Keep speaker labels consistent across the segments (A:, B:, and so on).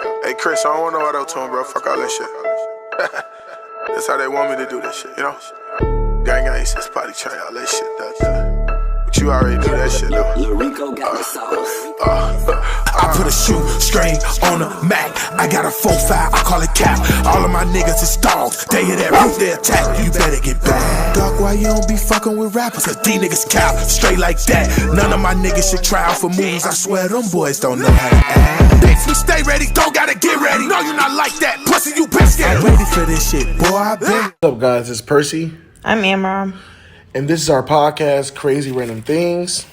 A: Hey Chris, I don't want no auto-tune, bro. Fuck all that shit. That's how they want me to do this shit, you know? Gang gang says potty train, all that shit, but you already do that shit, though.
B: Lil Rico got the sauce.
C: I put a shoe string on the Mac. I got a 4-5, I call it cap. All of my niggas is dogs. They hit that roof, they attack. You better get back. Dog, why you don't be fucking with rappers? Cause these niggas cap straight like that. None of my niggas should try out for moves. I swear them boys don't know how to act. Bitch, we stay ready, don't gotta get ready. No, you not like that. Pussy, you bitch scared. I'm ready for this shit, boy. I bet.
D: What's up, guys? It's Percy.
E: I'm Amram.
D: And this is our podcast, Crazy Random Things.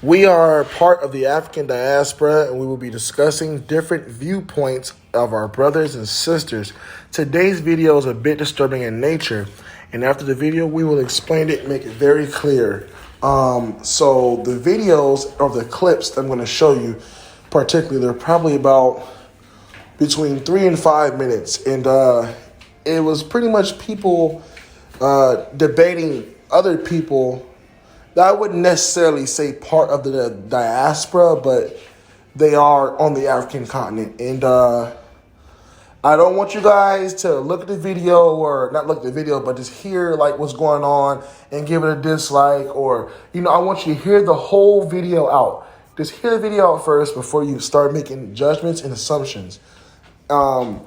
D: We are part of the African diaspora, and we will be discussing different viewpoints of our brothers and sisters. Today's video is a bit disturbing in nature, and after the video, we will explain it and make it very clear. So the videos or the clips that I'm going to show you, particularly, they're probably about between 3 and 5 minutes, and it was pretty much people debating other people that I wouldn't necessarily say part of the diaspora, but they are on the African continent. And I don't want you guys to look at the video, or not look at the video, but just hear like what's going on and give it a dislike, or, you know, I want you to hear the whole video out. Just hear the video out first before you start making judgments and assumptions. And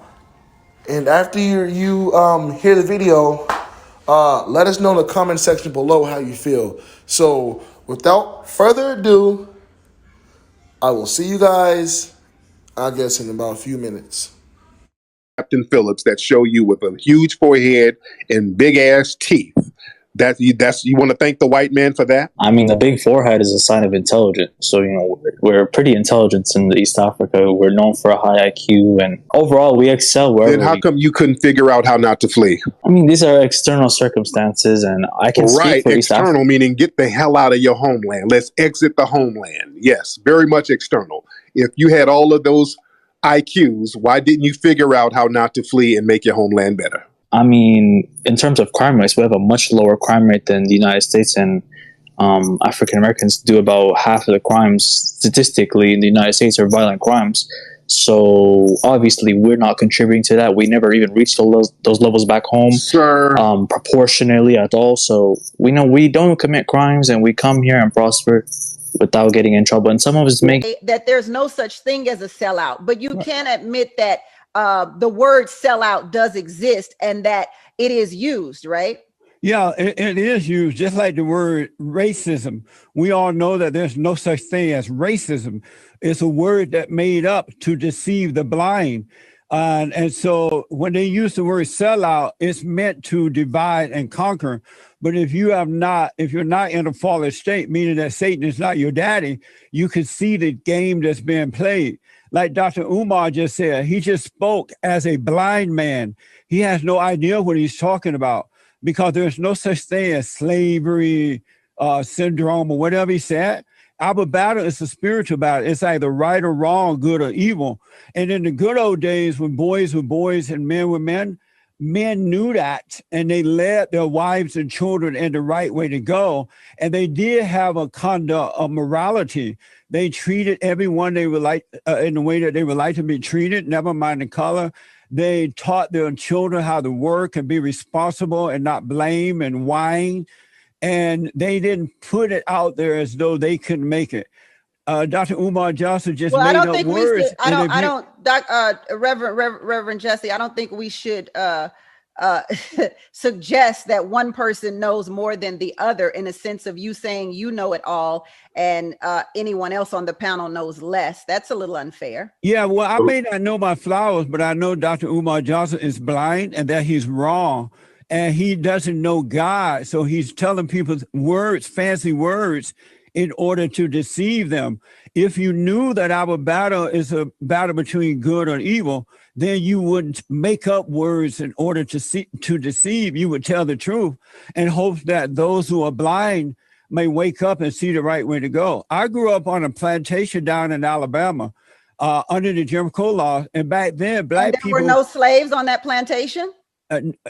D: after you hear the video, let us know in the comment section below how you feel. So without further ado, I will see you guys, I guess, in about a few minutes.
F: Captain Phillips that show you with a huge forehead and big ass teeth. You want to thank the white man for that?
G: I mean, the big forehead is a sign of intelligence. So, you know, we're pretty intelligent in East Africa. We're known for a high IQ, and overall, we excel wherever.
F: Then how come you couldn't figure out how not to flee?
G: I mean, these are external circumstances, and I can speak for East Africa.
F: External meaning get the hell out of your homeland. Let's exit the homeland. Yes, very much external. If you had all of those IQs, why didn't you figure out how not to flee and make your homeland better?
G: I mean, in terms of crime rates, we have a much lower crime rate than the United States, and African Americans do about half of the crimes statistically in the United States are violent crimes. So obviously, we're not contributing to that. We never even reached those levels back home, proportionally at all. So we know we don't commit crimes, and we come here and prosper without getting in trouble. And some of us make
H: that there's no such thing as a sellout, but you can admit that the word sellout does exist and that it is used, right?
I: Yeah, it is used, just like the word racism. We all know that there's no such thing as racism. It's a word that made up to deceive the blind. And so when they use the word sellout, it's meant to divide and conquer. But if you're not in a fallen state, meaning that Satan is not your daddy, you can see the game that's being played. Like Dr. Umar just said, he just spoke as a blind man. He has no idea what he's talking about, because there's no such thing as slavery syndrome or whatever he said. Our battle is a spiritual battle. It's either right or wrong, good or evil. And in the good old days, when boys were boys and men were men, men knew that, and they led their wives and children in the right way to go. And they did have a conduct of morality. They treated everyone they would like in the way that they would like to be treated, never mind the color. They taught their children how to work and be responsible and not blame and whine. And they didn't put it out there as though they couldn't make it. Dr. Umar Johnson just made up words.
H: Reverend Jesse, I don't think we should suggest that one person knows more than the other, in a sense of you saying you know it all and anyone else on the panel knows less. That's a little unfair.
I: Yeah, well, I may not know my flowers, but I know Dr. Umar Johnson is blind and that he's wrong. And he doesn't know God. So he's telling people words, fancy words, in order to deceive them. If you knew that our battle is a battle between good and evil, then you wouldn't make up words in order to deceive. You would tell the truth and hope that those who are blind may wake up and see the right way to go. I grew up on a plantation down in Alabama under the Jim Crow law. And back then, black people—
H: There were no slaves on that plantation?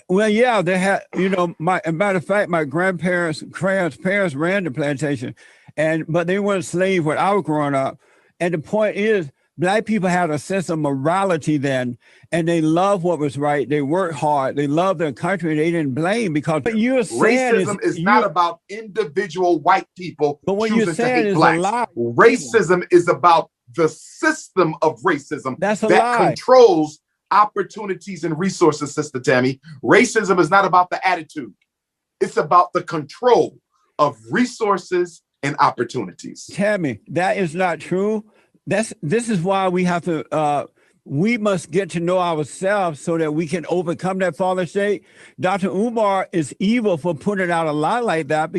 I: Well, yeah, they had, you know, as a matter of fact, my grandparents' parents ran the plantation, but they weren't slaves when I was growing up. And the point is, Black people had a sense of morality then, and they loved what was right. They worked hard. They loved their country, and they didn't blame because what you're saying
E: Racism is not about individual white people
I: but what you're
E: choosing to
I: saying
E: hate
I: is
E: blacks.
I: a lie.
E: Racism is about the system of racism
I: That's a
E: that
I: lie.
E: controls opportunities and resources, Sister Tammy. Racism is not about the attitude. It's about the control of resources and opportunities.
I: Tammy, that is not true. This is why we have to we must get to know ourselves so that we can overcome that fallen state. Dr. Umar is evil for putting out a lie like that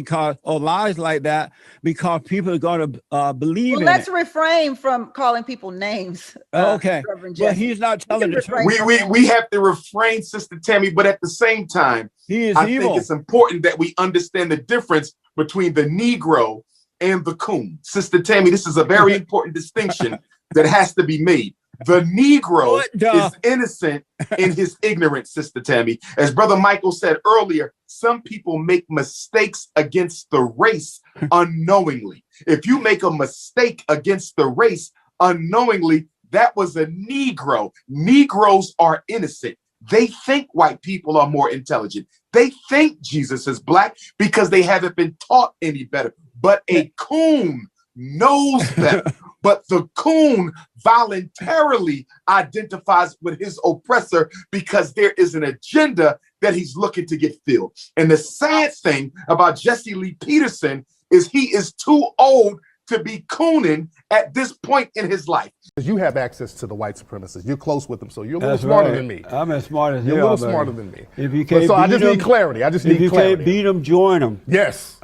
I: or lies like that because people are going to believe in
H: let's
I: it.
H: refrain from calling people names.
I: Okay, but he's not telling the truth.
E: We have to refrain, Sister Tammy, but at the same time,
I: he is
E: I
I: evil.
E: think it's important that we understand the difference between the Negro and the coon. Sister Tammy, this is a very important distinction that has to be made. The Negro is innocent in his ignorance, Sister Tammy. As Brother Michael said earlier, some people make mistakes against the race unknowingly. If you make a mistake against the race unknowingly, that was a Negro. Negroes are innocent. They think white people are more intelligent. They think Jesus is black because they haven't been taught any better. But a coon knows better. But the coon voluntarily identifies with his oppressor because there is an agenda that he's looking to get filled. And the sad thing about Jesse Lee Peterson is he is too old to be cooning at this point in his life.
J: You have access to the white supremacists. You're close with them, so you're a little smarter than me.
I: I'm as smart as you.
J: You're a little smarter than me.
I: If you can't,
J: I just need clarity.
I: If you can't beat them, join them.
J: Yes.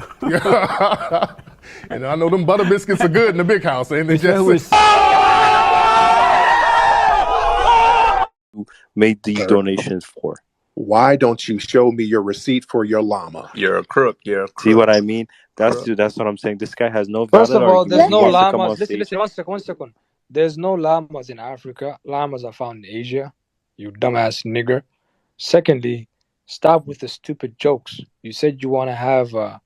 J: And I know them butter biscuits are good in the big house, ain't they? Just
K: made these donations for.
F: Why don't you show me your receipt for your llama?
K: You're a crook. See what I mean? That's what I'm saying. This guy has no
L: First
K: valid
L: of all,
K: argument.
L: there's no
K: He wants to come on
L: llamas. Listen,
K: stage.
L: one second. There's no llamas in Africa. Llamas are found in Asia. You dumbass nigger. Secondly, stop with the stupid jokes. You said you want to have a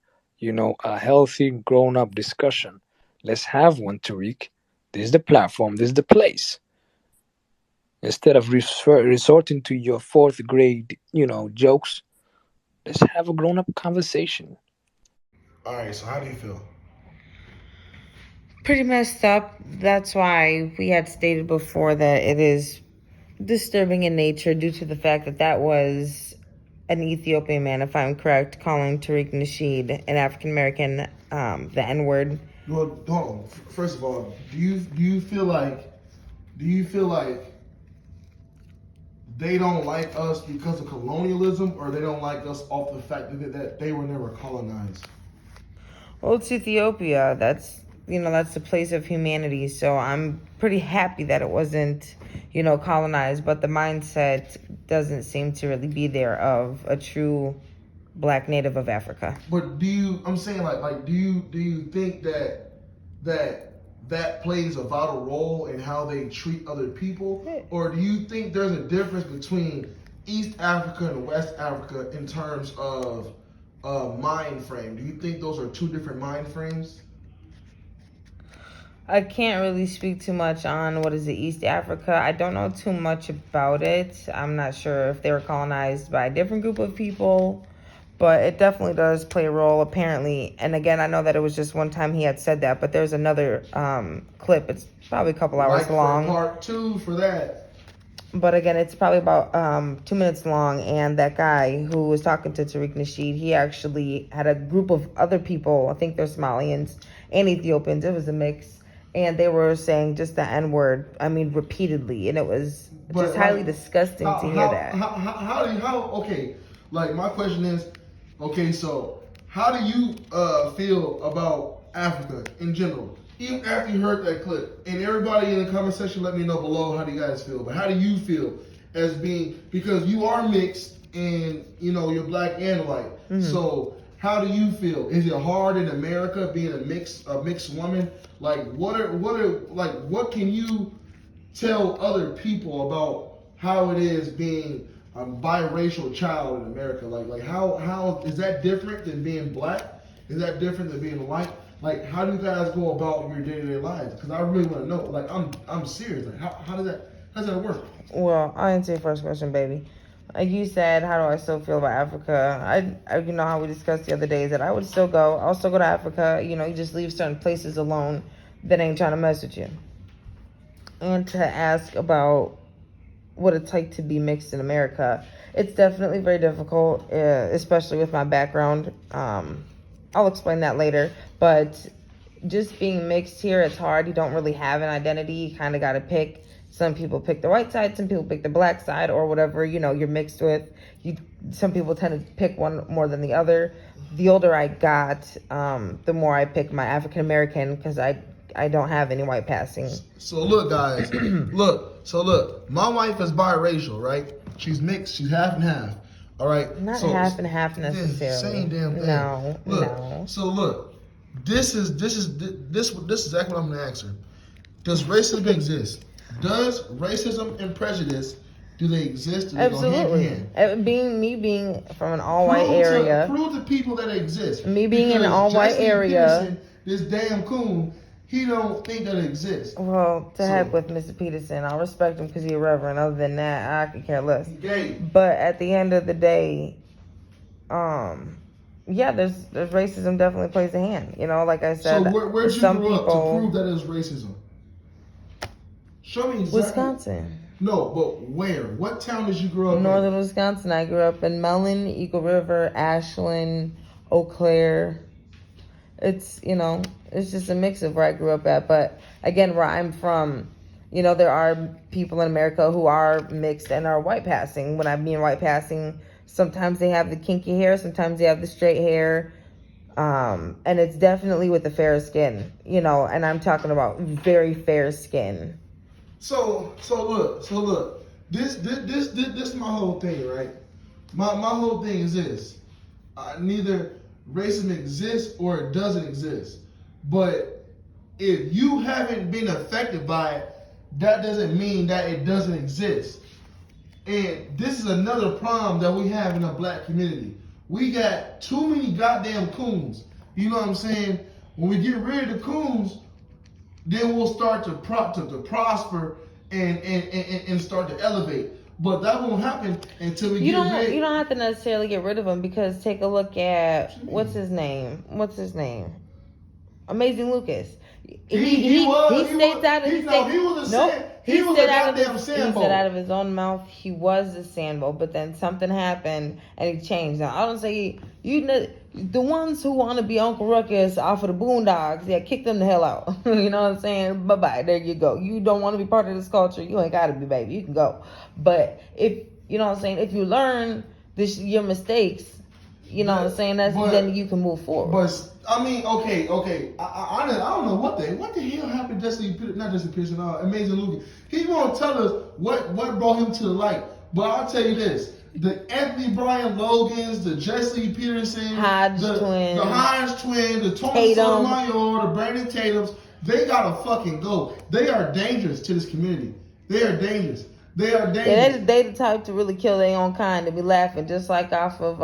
L: healthy, grown-up discussion. Let's have one, Tariq. This is the platform. This is the place. Instead of resorting to your fourth grade, jokes, let's have a grown-up conversation.
D: All right, so how do you feel?
M: Pretty messed up. That's why we had stated before that it is disturbing in nature due to the fact that was an Ethiopian man, if I'm correct, calling Tariq Nasheed, an African American, the N-word.
D: Well, hold on. First of all, do you feel like they don't like us because of colonialism, or they don't like us off the fact that they were never colonized?
M: Well, it's Ethiopia. That's the place of humanity. So I'm pretty happy that it wasn't, colonized. But the mindset doesn't seem to really be there of a true black native of Africa.
D: But do you think that plays a vital role in how they treat other people? Or do you think there's a difference between East Africa and West Africa in terms of mind frame? Do you think those are two different mind frames?
M: I can't really speak too much on what is the East Africa. I don't know too much about it. I'm not sure if they were colonized by a different group of people, but it definitely does play a role apparently. And again, I know that it was just one time he had said that, but there's another clip. It's probably a couple hours long.
D: Part 2 for that.
M: But again, it's probably about 2 minutes long. And that guy who was talking to Tariq Nasheed, he actually had a group of other people. I think they're Somalians and Ethiopians. It was a mix. And they were saying just the N-word, repeatedly. And it was just highly disgusting to hear that.
D: Okay, like my question is, okay, so how do you feel about Africa in general? Even after you heard that clip, and everybody in the comment section, let me know below how do you guys feel. But how do you feel as being, because you are mixed and you're black and white. Mm-hmm. So how do you feel? Is it hard in America being a mixed woman? Like what can you tell other people about how it is being a biracial child in America? Like how is that different than being black? Is that different than being white? Like, how do you guys go about your day-to-day lives? Because I really want to know. Like, I'm serious. Like, how does that work?
M: Well, I'll answer your first question, baby. Like you said, how do I still feel about Africa? I you know how we discussed the other day that I would still go. I'll still go to Africa. You know, you just leave certain places alone that ain't trying to mess with you. And to ask about what it's like to be mixed in America, it's definitely very difficult, especially with my background. I'll explain that later. But just being mixed here, it's hard. You don't really have an identity. You kind of got to pick. Some people pick the white side, some people pick the black side, or whatever, you know, you're mixed with. Some people tend to pick one more than the other. The older I got, the more I pick my African American, because I don't have any white passing.
D: So look, guys, look, my wife is biracial, right? She's mixed, she's half and half. All right,
M: not half and half necessarily.
D: Same damn thing.
M: No.
D: So look, this is exactly what I'm gonna ask her. Does racism exist? Does racism and prejudice, do they exist? Do they
M: Absolutely.
D: go hand in hand?
M: Being from an all-white area.
D: Prove to people that it exists.
M: Me being in an all-white area.
D: Peterson, this damn coon, he don't think that it exists.
M: Well, heck with Mr. Peterson. I respect him because he's a reverend. Other than that, I could care less.
D: Gay.
M: But at the end of the day, yeah, there's racism definitely plays a hand. You know, like I said,
D: so where'd you grow up to prove that it was racism? Show me exactly.
M: Wisconsin.
D: No, but where? What town did you grow up in?
M: Northern Wisconsin. I grew up in Mellon, Eagle River, Ashland, Eau Claire. It's, you know, it's just a mix of where I grew up at. But again, where I'm from, you know, there are people in America who are mixed and are white passing. When I mean white passing, sometimes they have the kinky hair, sometimes they have the straight hair. And it's definitely with the fair skin, you know, and I'm talking about very fair skin.
D: So look. This is my whole thing, right? My whole thing is this: neither racism exists or it doesn't exist. But if you haven't been affected by it, that doesn't mean that it doesn't exist. And this is another problem that we have in the black community. We got too many goddamn coons. You know what I'm saying? When we get rid of the coons, then we'll start to prosper and start to elevate. But that won't happen until we get rid.
M: You don't have to necessarily get rid of him, because take a look at what's his name? Amazing Lucas. He stayed out of his own mouth. He was a Sambo, but then something happened and he changed. Now I don't say the ones who want to be Uncle Ruckus off of the Boondocks, yeah, kick them the hell out. You know what I'm saying? Bye bye. There you go. You don't want to be part of this culture, you ain't gotta be, baby. You can go. But if you know what I'm saying, if you learn your mistakes, you know what I'm saying, then you can move forward.
D: But I mean, okay. I don't know what the hell happened to Jesse Peterson, Amazing Lucas. He won't tell us what brought him to the light. But I'll tell you this: the Anthony Bryan Logans, the Jesse Peterson, the Hodge twin, the Tony Sotomayor, the Brandon Tatums, they gotta fucking go. They are dangerous to this community. They are dangerous. Yeah,
M: they the type to really kill their own kind and be laughing, just like off of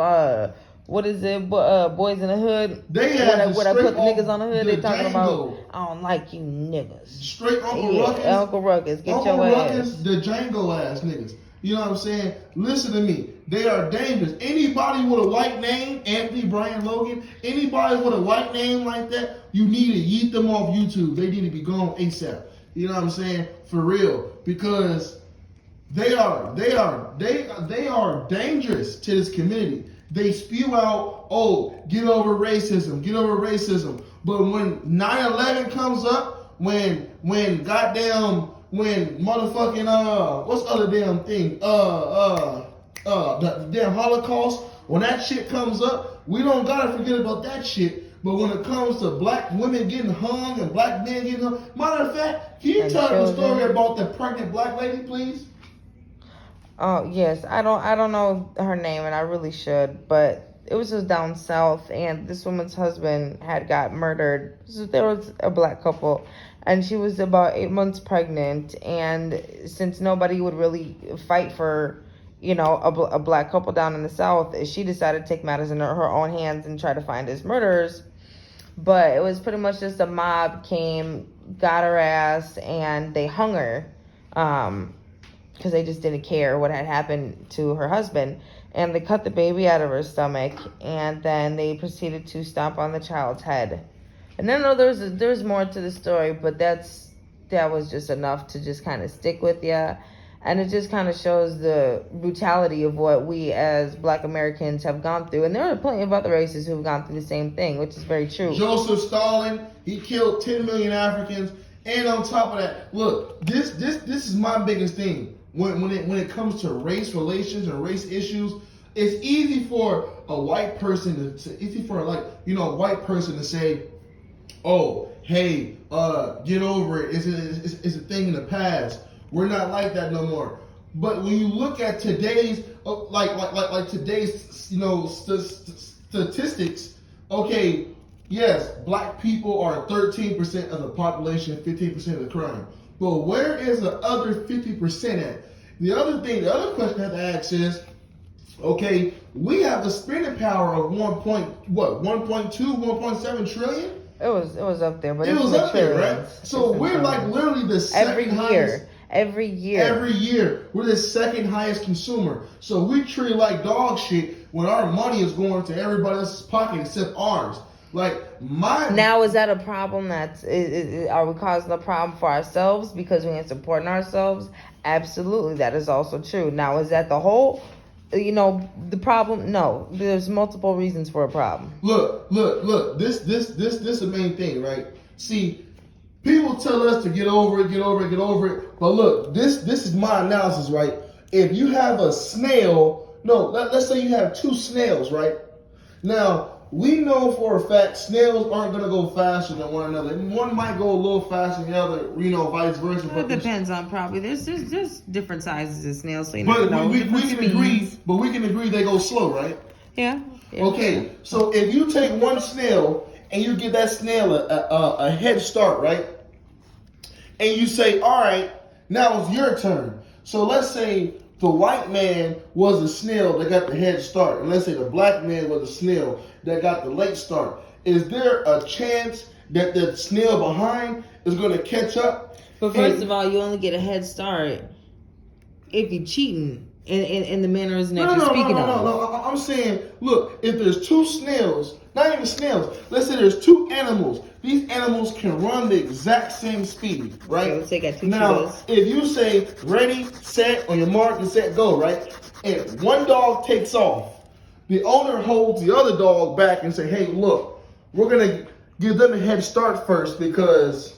M: what is it? Boys in the Hood.
D: They have
M: when I put the niggas on the hood, they talking about, I don't like you niggas.
D: Straight Uncle Ruckus.
M: Uncle Ruckus, get your ass.
D: Uncle Ruckus, the Django ass niggas. You know what I'm saying? Listen to me. They are dangerous. Anybody with a white name, Anthony Bryan Logan, anybody with a white name like that, you need to yeet them off YouTube. They need to be gone ASAP. You know what I'm saying? For real. Because they are dangerous to this community. They spew out, get over racism. But when 9/11 comes up, when motherfucking what's the other damn thing? The damn Holocaust, when that shit comes up, we don't gotta forget about that shit. But when it comes to black women getting hung and black men getting hung, matter of fact, can you tell the story about the pregnant black lady, please?
M: Oh yes, I don't know her name, and I really should, but it was just down south, and this woman's husband had got murdered. So there was a black couple, and she was about 8 months pregnant, and since nobody would really fight for, you know, a black couple down in the south, she decided to take matters in her own hands and try to find his murderers. but it was pretty much just a mob came, got her ass, and they hung her, because they just didn't care what had happened to her husband. And they cut the baby out of her stomach, and then they proceeded to stomp on the child's head. And then there's more to the story, but that was just enough to just kind of stick with you. And it just kind of shows the brutality of what we as Black Americans have gone through. And there are plenty of other races who've gone through the same thing, which is very true.
D: Joseph Stalin, he killed 10 million Africans. And on top of that, look, this is my biggest thing. When it comes to race relations and race issues, it's easy for a white person to a white person to say, "Oh, hey, get over it. It's a thing in the past. We're not like that no more." But when you look at today's today's statistics, okay, yes, Black people are 13% of the population, 15% of the crime. But where is the other 50% at? The other question I have to ask is, okay, we have the spending power of 1.2, 1.7 trillion?
M: It was up there, but
D: it was up there, right? So we're like literally the second highest.
M: Every year. We're the second highest consumer. So we treat it like dog shit when our money is going to everybody else's pocket except ours. Now, is that a problem? Are we causing a problem for ourselves because we ain't supporting ourselves? Absolutely, that is also true. Now, is that the whole, the problem? No, there's multiple reasons for a problem.
D: Look. This is the main thing, right? See, people tell us to get over it. But look, this is my analysis, right? If you have a snail, let's say you have two snails, right? Now, we know for a fact snails aren't going to go faster than one another. One might go a little faster than the other, vice versa.
M: It depends on probably. There's different sizes of snails, so
D: we can agree they go slow, right?
M: Yeah.
D: Okay, so if you take one snail and you give that snail a head start, right? And you say, all right, now it's your turn. So let's say the white man was a snail that got the head start, and let's say the black man was a snail that got the late start. Is there a chance that the snail behind is going to catch up?
M: But first of all, you only get a head start if you're cheating in the mannerism that you're speaking of.
D: No. I'm saying, look, if there's two snails, not even snails, let's say there's two animals. These animals can run the exact same speed, right?
M: Okay, let's say got two
D: now,
M: cheetahs.
D: if you say, ready, set, on your mark, and set, go, right? And one dog takes off, the owner holds the other dog back and say, hey, look, we're going to give them a head start first because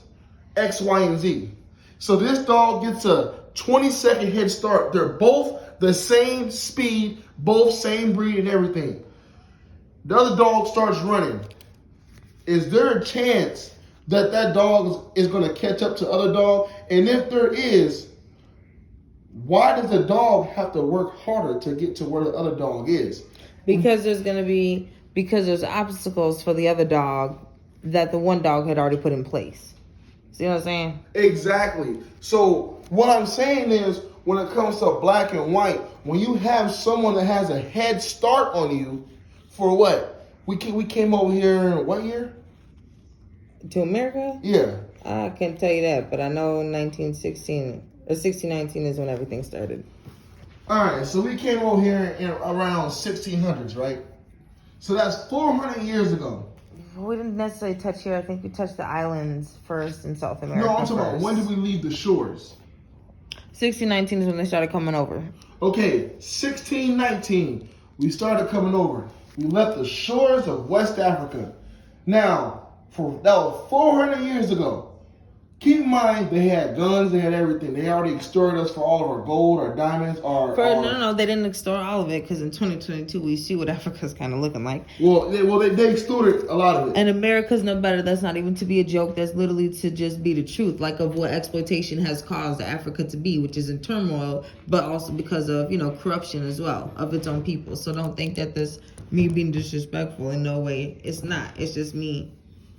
D: X, Y, and Z. So this dog gets a 20-second head start. They're both the same speed, both same breed and everything. The other dog starts running. Is there a chance that dog is going to catch up to the other dog? And if there is, why does the dog have to work harder to get to where the other dog is?
M: Because there's obstacles for the other dog that the one dog had already put in place. See what I'm saying?
D: Exactly. So what I'm saying is, when it comes to black and white, when you have someone that has a head start on you, for what? We came over here in what year?
M: To America?
D: Yeah.
M: I can't tell you that, but I know 1619 is when everything started.
D: All right, so we came over here in around 1600s, right? So that's 400 years ago.
M: We didn't necessarily touch here. I think we touched the islands first in South America.
D: No, I'm talking about when did we leave the shores?
M: 1619 is when they started coming over.
D: Okay, 1619, we started coming over. We left the shores of West Africa. Now, that was 400 years ago. Keep in mind, they had guns, they had everything. They already extorted us for all of our gold, our diamonds,
M: No, they didn't extort all of it because in 2022 we see what Africa's kind of looking like.
D: Well, they extorted a lot of it.
M: And America's no better. That's not even to be a joke. That's literally to just be the truth, like of what exploitation has caused Africa to be, which is in turmoil, but also because of corruption as well of its own people. So don't think that this me being disrespectful in no way. It's not. It's just me,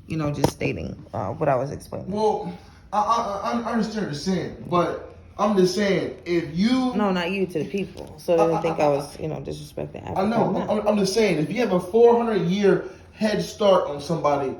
M: just stating what I was explaining.
D: Well, I understand what you're saying, but I'm just saying, if you...
M: No, not you, to the people. So they didn't think I was, disrespecting Africa.
D: I know. I'm just saying, if you have a 400-year head start on somebody,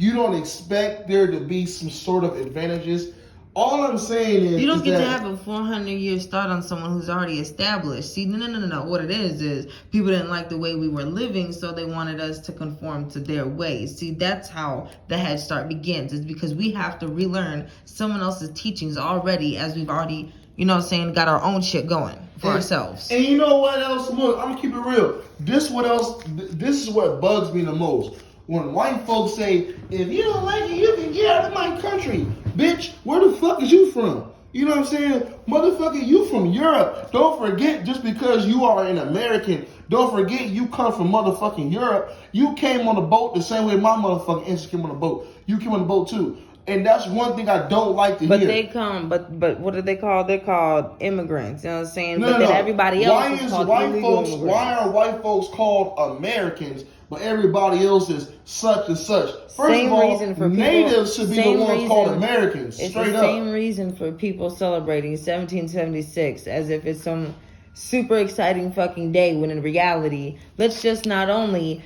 D: you don't expect there to be some sort of advantages. All I'm saying is
M: you don't get
D: that,
M: to have a 400-year start on someone who's already established. See, no. What it is people didn't like the way we were living, so they wanted us to conform to their ways. See, that's how the head start begins. It's because we have to relearn someone else's teachings already, as we've already, got our own shit going for ourselves.
D: And you know what else? Look, I'm gonna keep it real. This is what bugs me the most. When white folks say, if you don't like it, you can get out of my country. Bitch, where the fuck is you from? You know what I'm saying? Motherfucker, you from Europe. Don't forget, just because you are an American, don't forget you come from motherfucking Europe. You came on the boat the same way my motherfucking ancestors came on the boat. You came on the boat too. And that's one thing I don't like to hear.
M: But they come, but what are they called? They're called immigrants. You know what I'm saying? But then everybody else is called illegal immigrants.
D: Why are white folks called Americans, but everybody else is such and such? First of all, natives should be the ones called Americans.
M: It's the same reason for people celebrating 1776 as if it's some super exciting fucking day, when in reality, let's just not only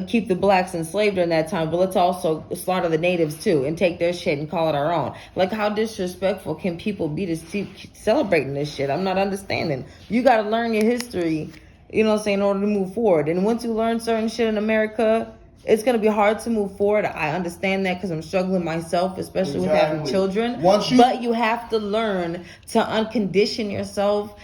M: keep the blacks enslaved during that time, but let's also slaughter the natives too and take their shit and call it our own. Like, how disrespectful can people be to celebrating this shit? I'm not understanding. You got to learn your history, in order to move forward. And once you learn certain shit in America, it's going to be hard to move forward. I understand that because I'm struggling myself, especially with having children. But you have to learn to uncondition yourself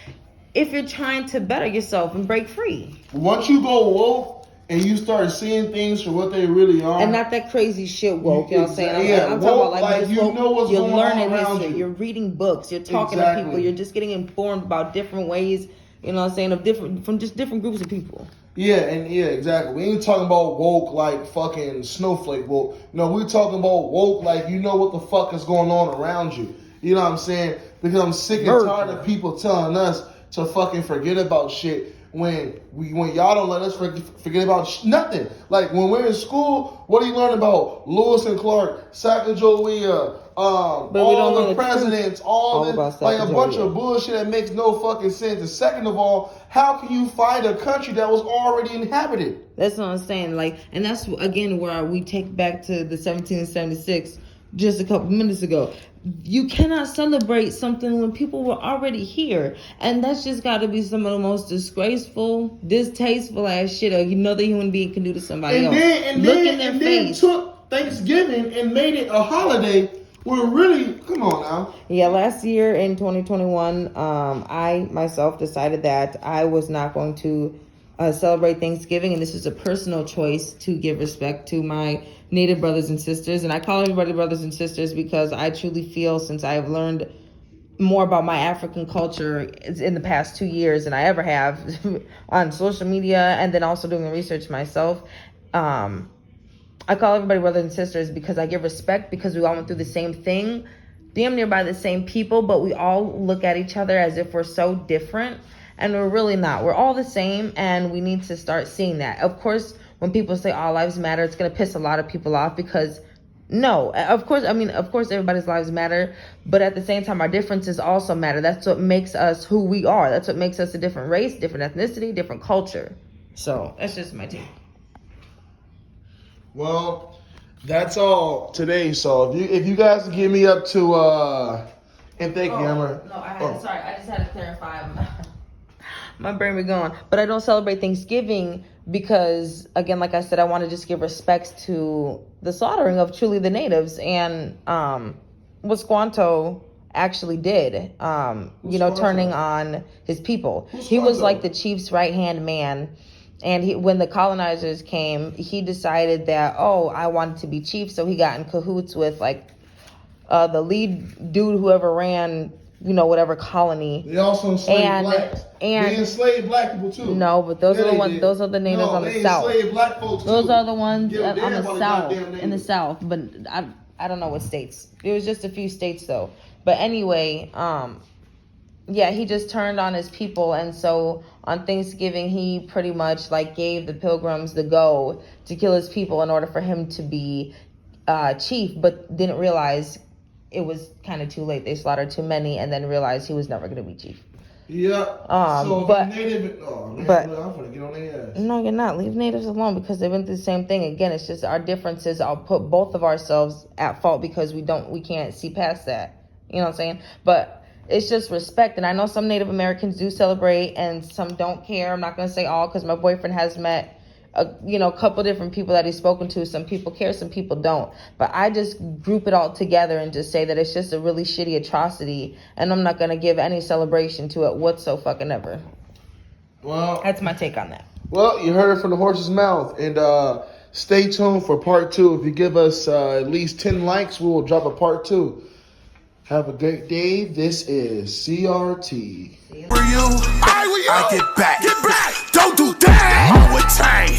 M: if you're trying to better yourself and break free.
D: Once you go woke and you start seeing things for what they really are,
M: and not that crazy shit woke, you know what I'm saying? I'm talking about like you know what's you're going learning on around history, you're reading books, you're talking to people, you're just getting informed about different ways, you know what I'm saying, from just different groups of people.
D: Yeah, exactly. We ain't talking about woke like fucking snowflake woke. No, we're talking about woke like you know what the fuck is going on around you. You know what I'm saying? Because I'm sick and tired of people telling us to fucking forget about shit when y'all don't let us forget about nothing. Like when we're in school, what do you learn about? Lewis and Clark, Sacagawea, all the presidents, all this, like a bunch of bullshit that makes no fucking sense. And second of all, how can you find a country that was already inhabited?
M: That's what I'm saying. Like, and that's again where we take back to the 1776 just a couple minutes ago. You cannot celebrate something when people were already here. And that's just got to be some of the most disgraceful, distasteful ass shit another human being can do to somebody else. Look in their face.
D: Then took Thanksgiving and made it a holiday where really, come on now.
M: Yeah, last year in 2021, I myself decided that I was not going to celebrate Thanksgiving, and this is a personal choice to give respect to my Native brothers and sisters. And I call everybody brothers and sisters because I truly feel, since I have learned more about my African culture in the past 2 years than I ever have on social media, and then also doing the research myself, I call everybody brothers and sisters because I give respect, because we all went through the same thing, damn near by the same people, but we all look at each other as if we're so different, and we're really not. We're all the same, and we need to start seeing that. Of course, when people say all lives matter, it's going to piss a lot of people off, because no, of course everybody's lives matter, but at the same time, our differences also matter. That's what makes us who we are. That's what makes us a different race, different ethnicity, different culture. So that's just my take.
D: Well, that's all today. So if you guys give me up to and thank you, Amber.
M: No, sorry, I just had to clarify. My brain be going. But I don't celebrate Thanksgiving because, again, like I said, I want to just give respects to the slaughtering of truly the natives and what Squanto actually did, turning on his people. He was like the chief's right-hand man. And when the colonizers came, he decided that, I wanted to be chief. So he got in cahoots with the lead dude, whoever ran, whatever colony.
D: They also enslaved blacks. And they enslaved black people too.
M: No, but those are the ones. Those are the natives on the south.
D: Enslaved black folks too.
M: Those are the ones on the south. In the south, but I don't know what states. It was just a few states though. But anyway, he just turned on his people, and so on Thanksgiving he pretty much gave the pilgrims the go to kill his people in order for him to be chief, but didn't realize it was kind of too late. They slaughtered too many and then realized he was never going to be chief.
D: Yeah. So
M: but
D: native. Oh man,
M: but-
D: I'm gonna get on their ass.
M: no, you're not. Leave natives alone because they've been through the same thing. Again, it's just our differences. I'll put both of ourselves at fault because we can't see past that. You know what I'm saying? But it's just respect. And I know some Native Americans do celebrate and some don't care. I'm not going to say all because my boyfriend has met a couple different people that he's spoken to. Some people care, some people don't. But I just group it all together and just say that it's just a really shitty atrocity. And I'm not going to give any celebration to it whatsoever.
D: Well,
M: that's my take on that.
D: Well, you heard it from the horse's mouth. And stay tuned for part 2. If you give us at least 10 likes, we will drop a part 2. Have a great day. This is CRT.
C: For you, I get back. Don't do that. I'm with Tang,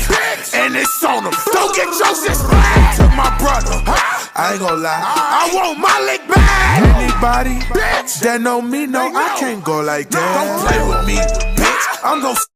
C: and it's on them. Don't get your shit back to my brother. I ain't gonna lie, I want my lick back. Anybody that know me know I can't go like that. Don't play with me, bitch. I'm gonna